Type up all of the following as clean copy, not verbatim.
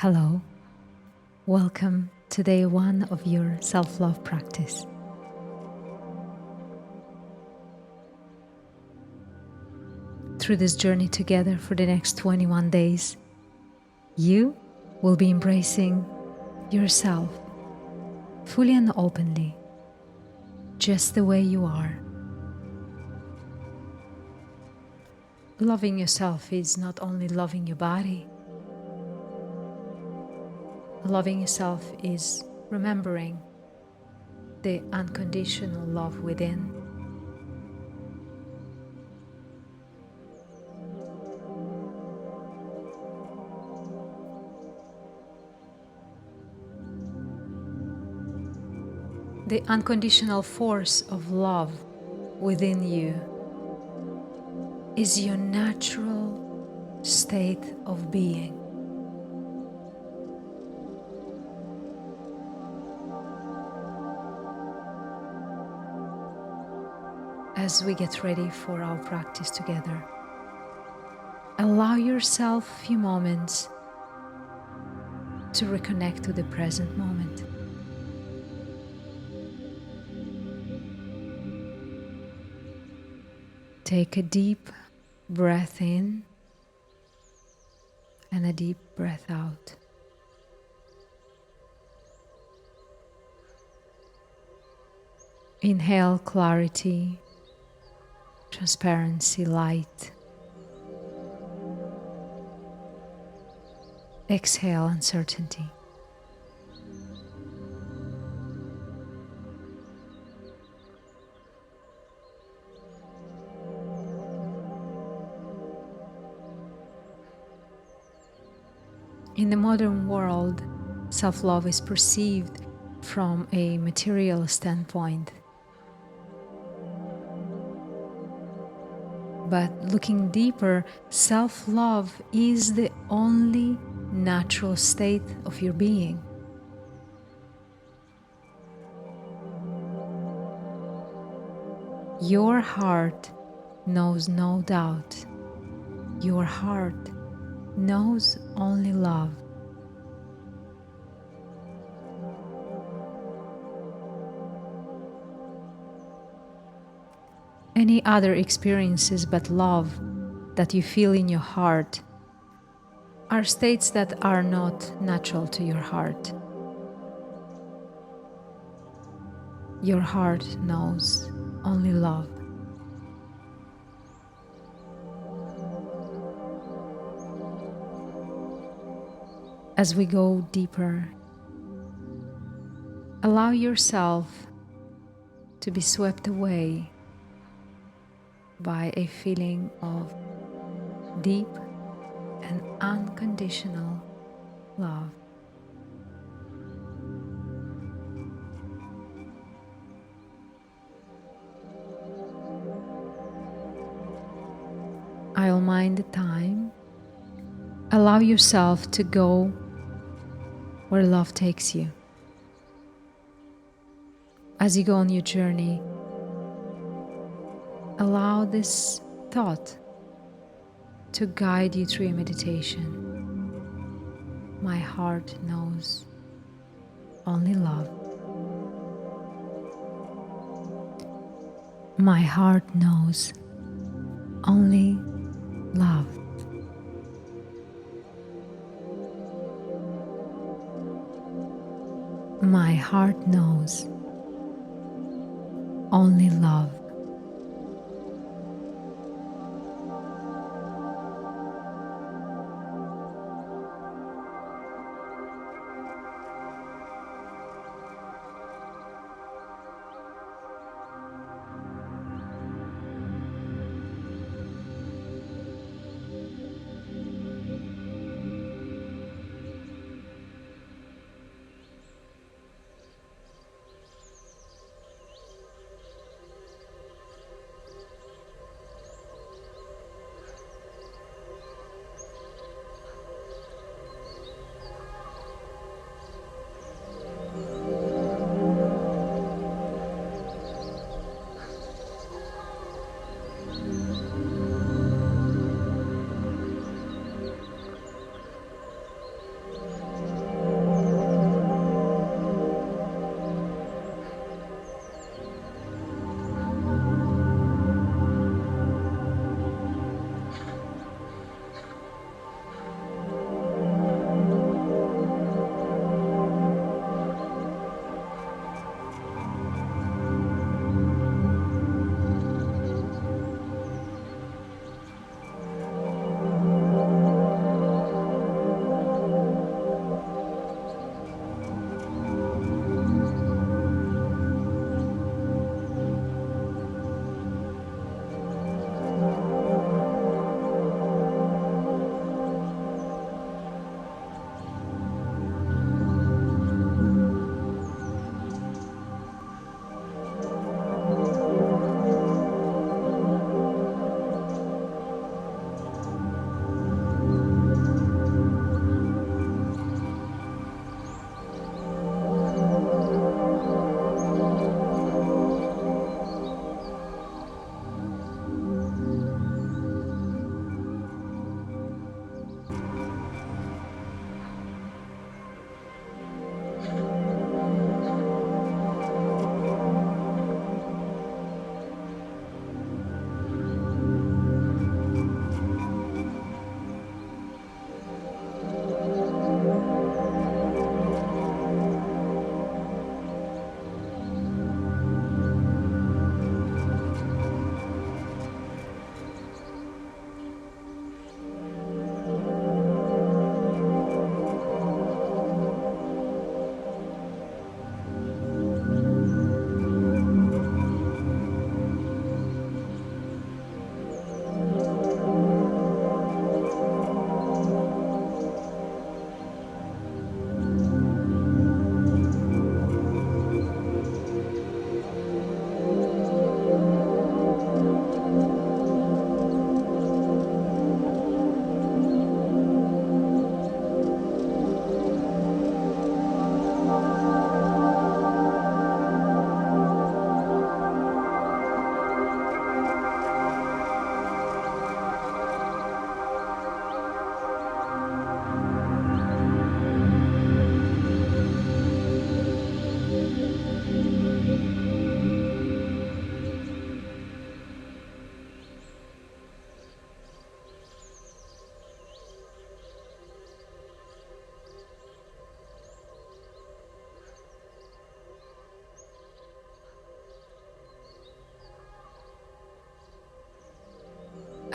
Hello, welcome to day one of your self-love practice. Through this journey together for the next 21 days, you will be embracing yourself fully and openly, just the way you are. Loving yourself is not only loving your body. Loving yourself is remembering the unconditional love within. The unconditional force of love within you is your natural state of being. As we get ready for our practice together, allow yourself a few moments to reconnect to the present moment. Take a deep breath in and a deep breath out. Inhale clarity, transparency, light. Exhale uncertainty. In the modern world, self-love is perceived from a material standpoint. But looking deeper, self-love is the only natural state of your being. Your heart knows no doubt. Your heart knows only love. Any other experiences but love that you feel in your heart are states that are not natural to your heart. Your heart knows only love. As we go deeper, allow yourself to be swept away by a feeling of deep and unconditional love. I'll mind the time. Allow yourself to go where love takes you. As you go on your journey, allow this thought to guide you through your meditation. My heart knows only love. My heart knows only love. My heart knows only love.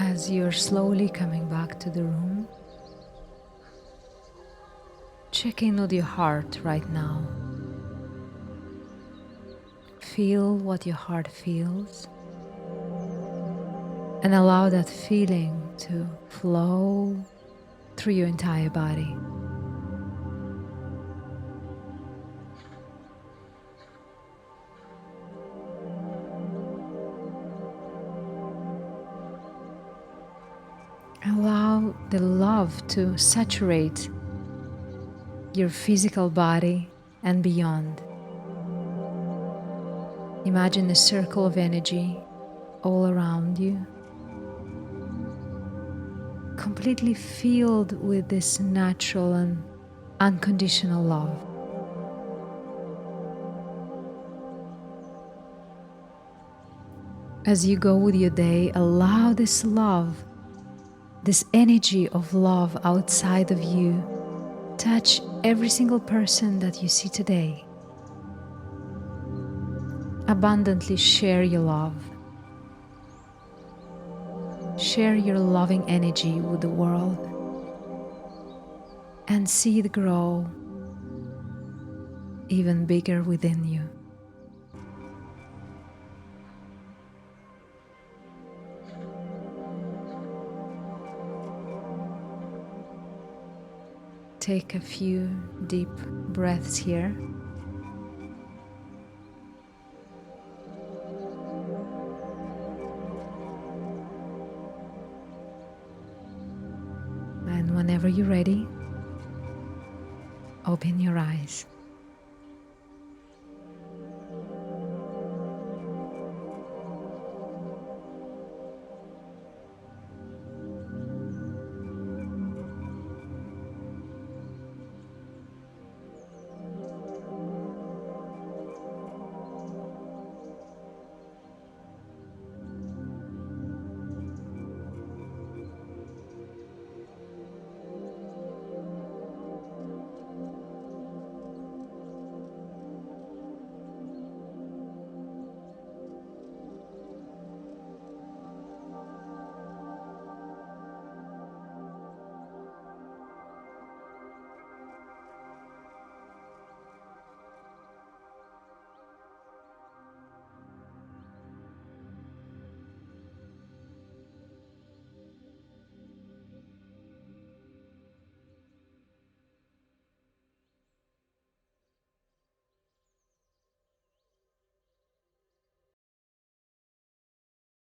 As you're slowly coming back to the room, check in with your heart right now. Feel what your heart feels and allow that feeling to flow through your entire body. Allow the love to saturate your physical body and beyond. Imagine a circle of energy all around you, completely filled with this natural and unconditional love. As you go with your day, allow this love, this energy of love outside of you, touch every single person that you see today. Abundantly share your love. Share your loving energy with the world and see it grow even bigger within you. Take a few deep breaths here. And whenever you're ready, open your eyes.